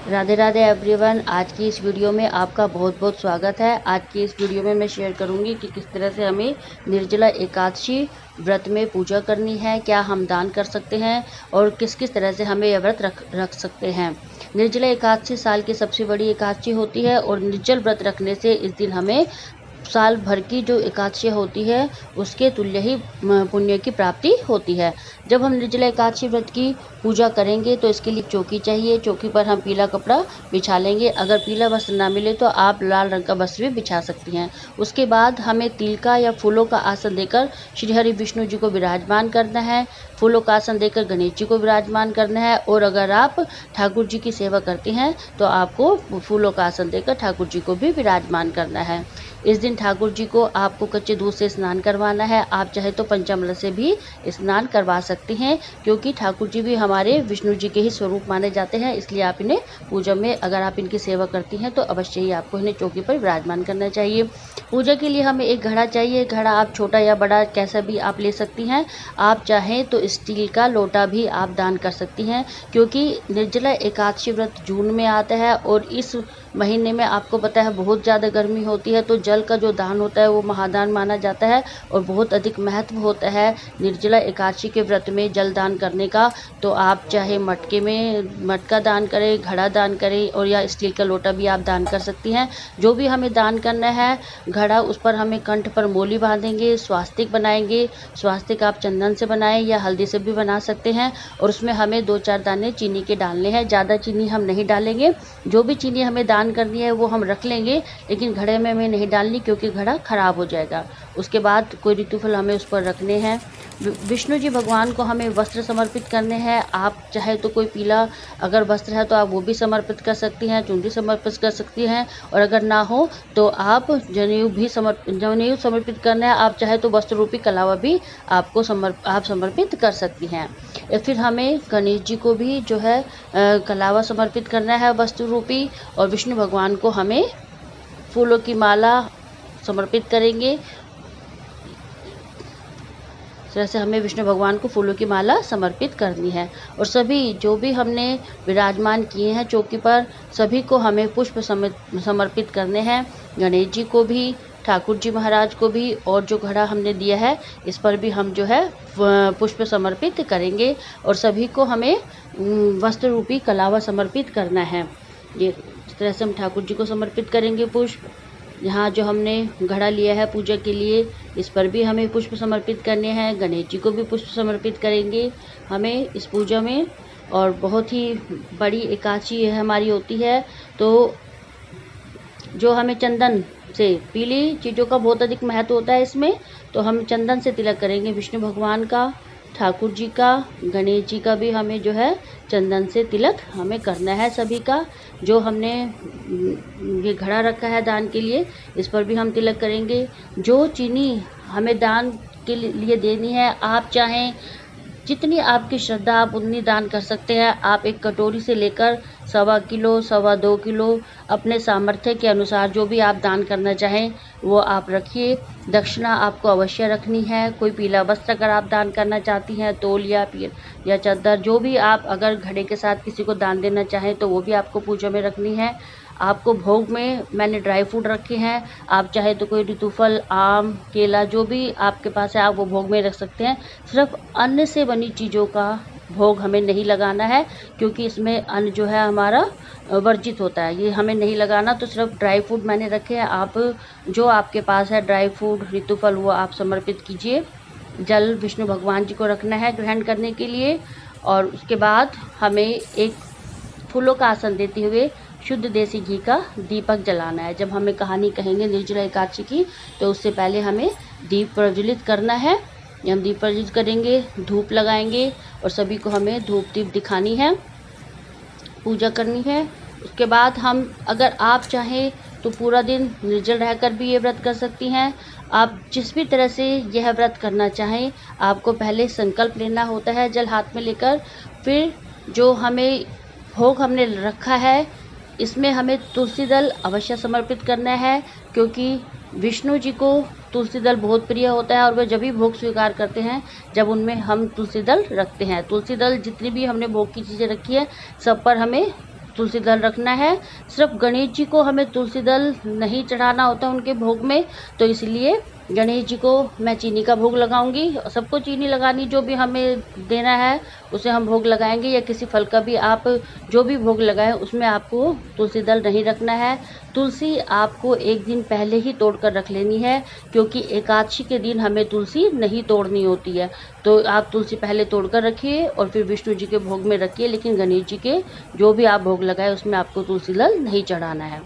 Radhe Radhe everyone. आज की इस वीडियो में आपका बहुत बहुत स्वागत है। आज की इस वीडियो में मैं शेयर करूंगी कि किस तरह से हमें निर्जला एकादशी व्रत में पूजा करनी है, क्या हम दान कर सकते हैं और किस किस तरह से हमें यह व्रत रख सकते हैं। निर्जला एकादशी साल की सबसे बड़ी एकादशी होती है और निर्जल व्रत रखने से इस दिन हमें साल भर की जो एकादशी होती है उसके तुल्य ही पुण्य की प्राप्ति होती है। जब हम निर्जला एकादशी व्रत की पूजा करेंगे तो इसके लिए चौकी चाहिए। चौकी पर हम पीला कपड़ा बिछा लेंगे। अगर पीला वस्त्र ना मिले तो आप लाल रंग का वस्त्र भी बिछा सकती हैं। उसके बाद हमें तिल का या फूलों का आसन देकर श्री हरि विष्णु जी को विराजमान करना है। फूलों का आसन देकर गणेश जी को विराजमान करना है। और अगर आप ठाकुर जी की सेवा करती हैं तो आपको फूलों का आसन देकर ठाकुर जी को भी विराजमान करना है। इस दिन ठाकुर जी को आपको कच्चे दूध से स्नान करवाना है। आप चाहे तो पंचामृत से भी स्नान करवा सकती हैं, क्योंकि ठाकुर जी भी हमारे विष्णु जी के ही स्वरूप माने जाते हैं। इसलिए आप इन्हें पूजा में अगर आप इनकी सेवा करती हैं तो अवश्य ही आपको इन्हें चौकी पर विराजमान करना चाहिए। पूजा के लिए हमें एक घड़ा चाहिए। घड़ा आप छोटा या बड़ा कैसा भी आप ले सकती हैं। आप चाहें तो स्टील का लोटा भी आप दान कर सकती हैं, क्योंकि निर्जला एकादशी व्रत जून में आता है और इस महीने में आपको पता है बहुत ज़्यादा गर्मी होती है, तो जल का जो दान होता है वो महादान माना जाता है और बहुत अधिक महत्व होता है निर्जला एकादशी के व्रत में जल दान करने का। तो आप चाहे मटके में मटका दान करें, घड़ा दान करें और या स्टील का लोटा भी आप दान कर सकती हैं। जो भी हमें दान करना है, घड़ा उस पर हमें कंठ पर मोली बांधेंगे, स्वास्तिक बनाएंगे। स्वास्तिक आप चंदन से बनाएं या हल्दी से भी बना सकते हैं और उसमें हमें 2-4 दाने चीनी के डालने हैं। ज़्यादा चीनी हम नहीं डालेंगे। जो भी चीनी हमें दान करनी है वो हम रख लेंगे, लेकिन घड़े में हमें नहीं डालनी क्योंकि घड़ा खराब हो जाएगा। उसके बाद कोई ऋतुफल हमें उस पर रखने हैं। विष्णु जी भगवान को हमें वस्त्र समर्पित करने हैं। आप चाहे तो कोई पीला अगर वस्त्र है तो आप वो भी समर्पित कर सकती हैं, चुनरी समर्पित कर सकती हैं। और अगर ना हो तो आप जनेऊ भी जनेऊ समर्पित करना है। आप चाहे तो वस्त्र रूपी कलावा भी आपको समर्पित कर सकती हैं। या फिर हमें गणेश जी को भी जो है कलावा समर्पित करना है वस्त्र रूपी। और विष्णु भगवान को हमें फूलों की माला समर्पित करेंगे। इस तरह से हमें विष्णु भगवान को फूलों की माला समर्पित करनी है। और सभी जो भी हमने विराजमान किए हैं चौकी पर, सभी को हमें पुष्प समर्पित करने हैं। गणेश जी को भी, ठाकुर जी महाराज को भी, और जो घड़ा हमने दिया है इस पर भी हम जो है पुष्प समर्पित करेंगे। और सभी को हमें वस्त्र रूपी कलावा समर्पित करना है। ये इस तरह से हम ठाकुर जी को समर्पित करेंगे पुष्प। यहाँ जो हमने घड़ा लिया है पूजा के लिए, इस पर भी हमें पुष्प समर्पित करने हैं। गणेश जी को भी पुष्प समर्पित करेंगे हमें इस पूजा में। और बहुत ही बड़ी एकादशी हमारी होती है, तो जो हमें चंदन से, पीली चीज़ों का बहुत अधिक महत्व होता है इसमें, तो हम चंदन से तिलक करेंगे विष्णु भगवान का, ठाकुर जी का, गणेश जी का भी हमें जो है चंदन से तिलक हमें करना है सभी का। जो हमने ये घड़ा रखा है दान के लिए, इस पर भी हम तिलक करेंगे। जो चीनी हमें दान के लिए देनी है, आप चाहें जितनी आपकी श्रद्धा आप उतनी दान कर सकते हैं। आप एक कटोरी से लेकर 1.25 किलो, 2.25 किलो अपने सामर्थ्य के अनुसार जो भी आप दान करना चाहें वो आप रखिए। दक्षिणा आपको अवश्य रखनी है। कोई पीला वस्त्र अगर आप दान करना चाहती हैं, तौलिया या चादर, जो भी आप अगर घड़े के साथ किसी को दान देना चाहें तो वो भी आपको पूजा में रखनी है। आपको भोग में मैंने ड्राई फ्रूट रखे हैं। आप चाहे तो कोई ऋतुफल, आम, केला, जो भी आपके पास है आप वो भोग में रख सकते हैं। सिर्फ अन्न से बनी चीज़ों का भोग हमें नहीं लगाना है, क्योंकि इसमें अन्न जो है हमारा वर्जित होता है, ये हमें नहीं लगाना। तो सिर्फ ड्राई फ्रूट मैंने रखे हैं। आप जो आपके पास है ड्राई फ्रूट, ऋतुफल, वो आप समर्पित कीजिए। जल विष्णु भगवान जी को रखना है ग्रहण करने के लिए। और उसके बाद हमें एक फूलों का आसन देते हुए शुद्ध देसी घी का दीपक जलाना है। जब हमें कहानी कहेंगे निर्जला एकादशी की, तो उससे पहले हमें दीप प्रज्वलित करना है। हम दीप प्रज्वलित करेंगे, धूप लगाएंगे और सभी को हमें धूप दीप दिखानी है, पूजा करनी है। उसके बाद हम, अगर आप चाहें तो पूरा दिन निर्जल रहकर भी ये व्रत कर सकती हैं। आप जिस भी तरह से यह व्रत करना चाहें, आपको पहले संकल्प लेना होता है जल हाथ में लेकर। फिर जो हमें भोग हमने रखा है, इसमें हमें तुलसी दल अवश्य समर्पित करना है, क्योंकि विष्णु जी को तुलसी दल बहुत प्रिय होता है और वे जब भी भोग स्वीकार करते हैं जब उनमें हम तुलसी दल रखते हैं। तुलसी दल जितनी भी हमने भोग की चीज़ें रखी है सब पर हमें तुलसी दल रखना है। सिर्फ गणेश जी को हमें तुलसी दल नहीं चढ़ाना होता उनके भोग में, तो इसलिए गणेश जी को मैं चीनी का भोग लगाऊंगी। सबको चीनी लगानी, जो भी हमें देना है उसे हम भोग लगाएंगे, या किसी फल का भी आप जो भी भोग लगाएं उसमें आपको तुलसी दल नहीं रखना है। तुलसी आपको एक दिन पहले ही तोड़ कर रख लेनी है, क्योंकि एकादशी के दिन हमें तुलसी नहीं तोड़नी होती है। तो आप तुलसी पहले तोड़ कर रखिए और फिर विष्णु जी के भोग में रखिए, लेकिन गणेश जी के जो भी आप भोग लगाए उसमें आपको तुलसी दल नहीं चढ़ाना है।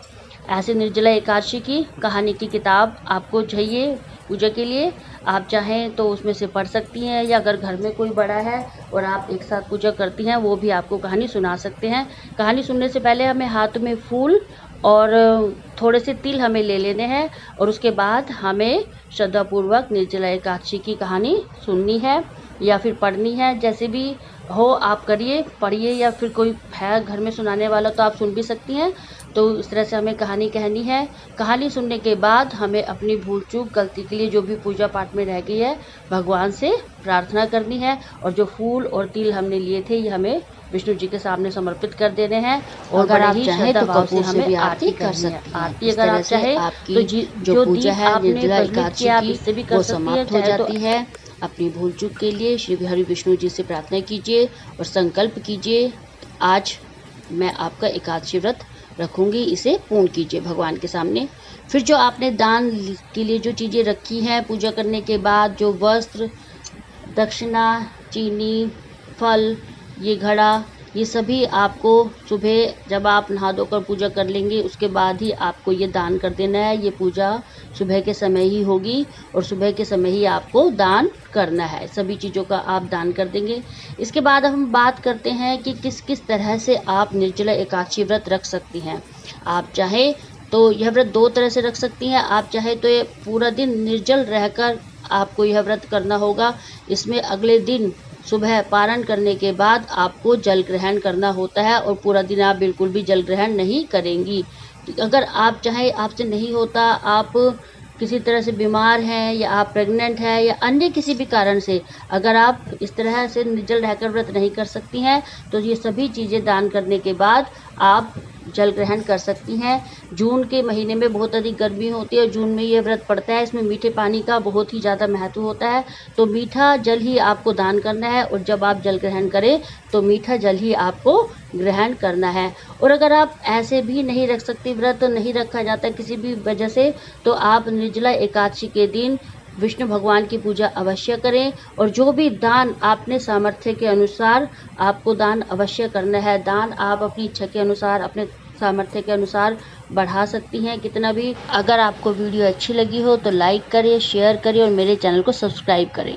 ऐसे निर्जला एकादशी की कहानी की किताब आपको चाहिए पूजा के लिए, आप चाहें तो उसमें से पढ़ सकती हैं, या अगर घर में कोई बड़ा है और आप एक साथ पूजा करती हैं वो भी आपको कहानी सुना सकते हैं। कहानी सुनने से पहले हमें हाथ में फूल और थोड़े से तिल हमें ले लेने हैं, और उसके बाद हमें श्रद्धापूर्वक निर्जला एकादशी की कहानी सुननी है या फिर पढ़नी है। जैसे भी हो आप करिए, पढ़िए, या फिर कोई है घर में सुनाने वाला तो आप सुन भी सकती हैं। तो इस तरह से हमें कहानी कहनी है। कहानी सुनने के बाद हमें अपनी भूल चूक गलती के लिए जो भी पूजा पाठ में रह गई है भगवान से प्रार्थना करनी है, और जो फूल और तिल हमने लिए थे ये हमें विष्णु जी के सामने समर्पित कर देने हैं। और अगर आप चाहें तो भाव से कपूर से भी हमें आरती कर करनी है। सकती हैं। आरती इस अगर तरह आप से चाहे आपकी तो जो पूजा है आपने निर्जला प्रज्वलित एकादशी किया, आप की इससे भी कर वो सकती हैं, समाप्त हो चाहे तो जाती है। अपनी भूल चूक के लिए श्री हरि विष्णु जी से प्रार्थना कीजिए और संकल्प कीजिए, आज मैं आपका एकादशी व्रत रखूंगी, इसे पूर्ण कीजिए भगवान के सामने। फिर जो आपने दान के लिए जो चीज़ें रखी हैं पूजा करने के बाद, जो वस्त्र, दक्षिणा, चीनी, फल, ये घड़ा, ये सभी आपको सुबह जब आप नहा धोकर पूजा कर लेंगे उसके बाद ही आपको ये दान कर देना है। ये पूजा सुबह के समय ही होगी और सुबह के समय ही आपको दान करना है। सभी चीज़ों का आप दान कर देंगे। इसके बाद हम बात करते हैं कि किस किस तरह से आप निर्जला एकादशी व्रत रख सकती हैं। आप चाहे तो यह व्रत 2 तरह से रख सकती हैं। आप चाहे तो ये पूरा दिन निर्जल रहकर आपको यह व्रत करना होगा। इसमें अगले दिन सुबह पारण करने के बाद आपको जल ग्रहण करना होता है, और पूरा दिन आप बिल्कुल भी जल ग्रहण नहीं करेंगी। अगर आप चाहे आपसे नहीं होता, आप किसी तरह से बीमार हैं या आप प्रेग्नेंट हैं या अन्य किसी भी कारण से अगर आप इस तरह से निर्जल रहकर व्रत नहीं कर सकती हैं, तो ये सभी चीज़ें दान करने के बाद आप जल ग्रहण कर सकती हैं। जून के महीने में बहुत अधिक गर्मी होती है, जून में ये व्रत पड़ता है। इसमें मीठे पानी का बहुत ही ज़्यादा महत्व होता है, तो मीठा जल ही आपको दान करना है, और जब आप जल ग्रहण करें तो मीठा जल ही आपको ग्रहण करना है। और अगर आप ऐसे भी नहीं रख सकती, व्रत नहीं रखा जाता किसी भी वजह से, तो आप निर्जला एकादशी के दिन विष्णु भगवान की पूजा अवश्य करें, और जो भी दान आपने सामर्थ्य के अनुसार आपको दान अवश्य करना है। दान आप अपनी इच्छा के अनुसार, अपने सामर्थ्य के अनुसार बढ़ा सकती हैं कितना भी। अगर आपको वीडियो अच्छी लगी हो तो लाइक करें, शेयर करें और मेरे चैनल को सब्सक्राइब करें।